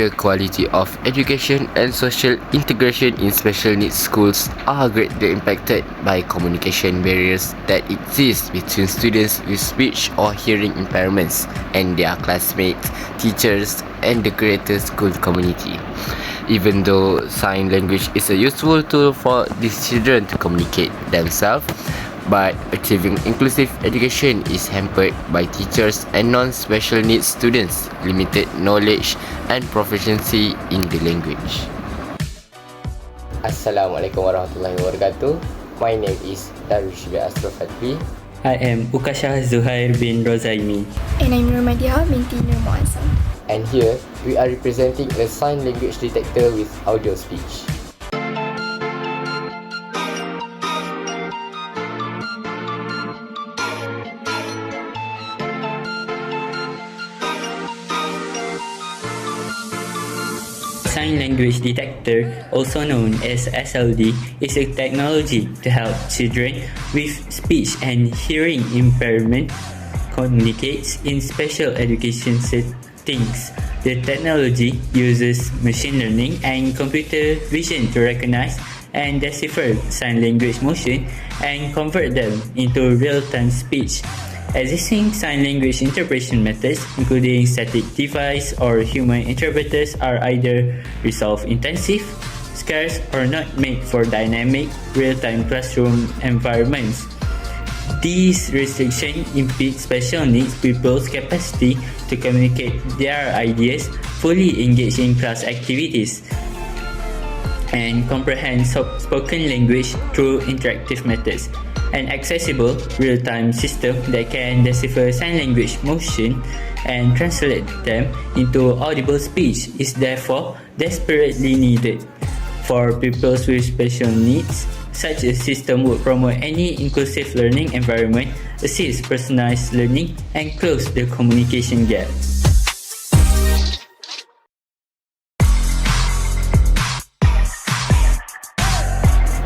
The quality of education and social integration in special needs schools are greatly impacted by communication barriers that exist between students with speech or hearing impairments and their classmates, teachers, and the greater school community. Even though sign language is a useful tool for these children to communicate themselves, but achieving inclusive education is hampered by teachers and non-special needs students' limited knowledge and proficiency in the language. Assalamualaikum warahmatullahi wabarakatuh. My name is Darwish Asraf Fatwi. I am Ukasha Zuhair bin Rozaimi. And I'm Nurmadiha binti Nur Muazzam. And here, we are representing a sign language detector with audio speech. Sign Language Detector, also known as SLD, is a technology to help children with speech and hearing impairment communicate in special education settings. The technology uses machine learning and computer vision to recognize and decipher sign language motion and convert them into real-time speech. Existing sign language interpretation methods, including static device or human interpreters, are either resource-intensive, scarce, or not made for dynamic, real-time classroom environments. These restrictions impede special needs people's capacity to communicate their ideas, fully engage in class activities, and comprehend spoken language through interactive methods. An accessible, real-time system that can decipher sign language motion and translate them into audible speech is therefore desperately needed. For pupils with special needs, such a system would promote any inclusive learning environment, assist personalized learning, and close the communication gap.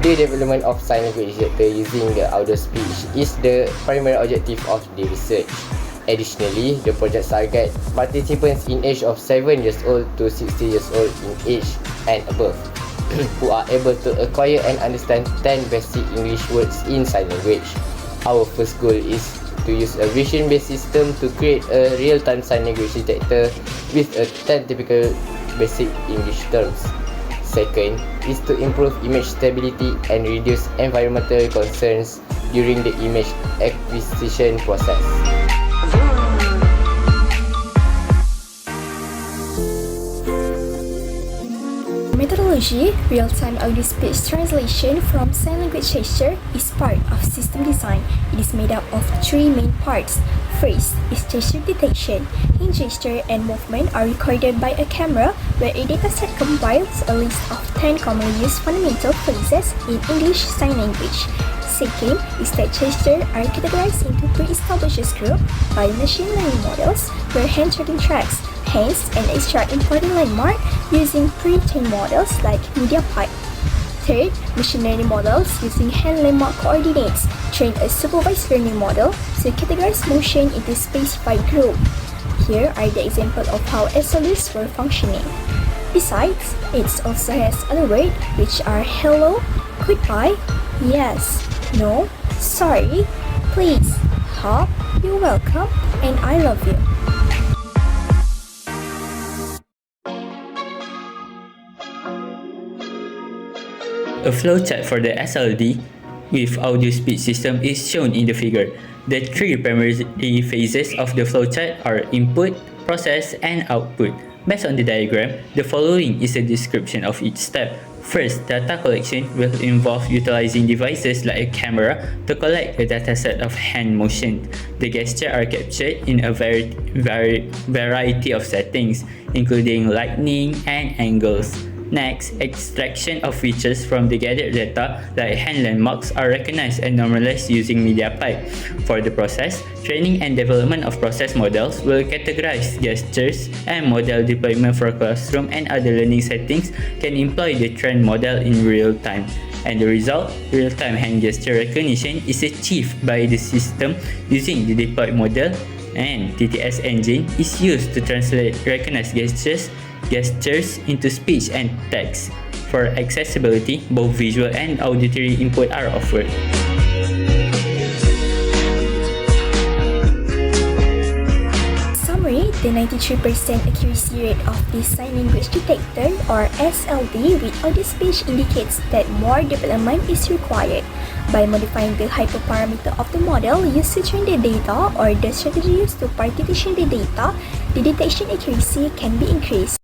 The development of sign language detector using the audio speech is the primary objective of the research. Additionally, the project targets participants in age of 7 years old to 60 years old in age and above, who are able to acquire and understand 10 basic English words in sign language. Our first goal is to use a vision-based system to create a real-time sign language detector with a 10 typical basic English terms. Second is to improve image stability and reduce environmental concerns during the image acquisition process. Methodology, real-time audio speech translation from sign language gesture is part of system design. It is made up of 3 main parts. First is gesture detection. In gesture and movement are recorded by a camera, where a dataset compiles a list of 10 commonly used fundamental phrases in English Sign Language. Second is that gesture are categorized into pre-established groups by machine learning models, where hand tracking tracks hands and extract important landmark using pre-trained models like MediaPipe. Third, machine learning models using hand landmark coordinates train a supervised learning model to categorize motion into specified group. Here are the examples of how SLDs were functioning. Besides, it also has other words which are hello, goodbye, yes, no, sorry, please, hope, you're welcome, and I love you. A flowchart for the SLD with audio speech system is shown in the figure. The 3 primary phases of the flowchart are input, process, and output. Based on the diagram, the following is a description of each step. First, data collection will involve utilizing devices like a camera to collect a dataset of hand motion. The gestures are captured in a variety of settings, including lighting and angles. Next, extraction of features from the gathered data like hand landmarks are recognized and normalized using MediaPipe. For the process, training and development of process models will categorize gestures, and model deployment for classroom and other learning settings can employ the trained model in real time. And the result, real-time hand gesture recognition, is achieved by the system using the deployed model, and TTS engine is used to translate recognized gestures gestures into speech and text. For accessibility, both visual and auditory input are offered. The 93% accuracy rate of the sign language detector or SLD with audio speech indicates that more development is required. By modifying the hyperparameter of the model used to train the data or the strategy used to partition the data, the detection accuracy can be increased.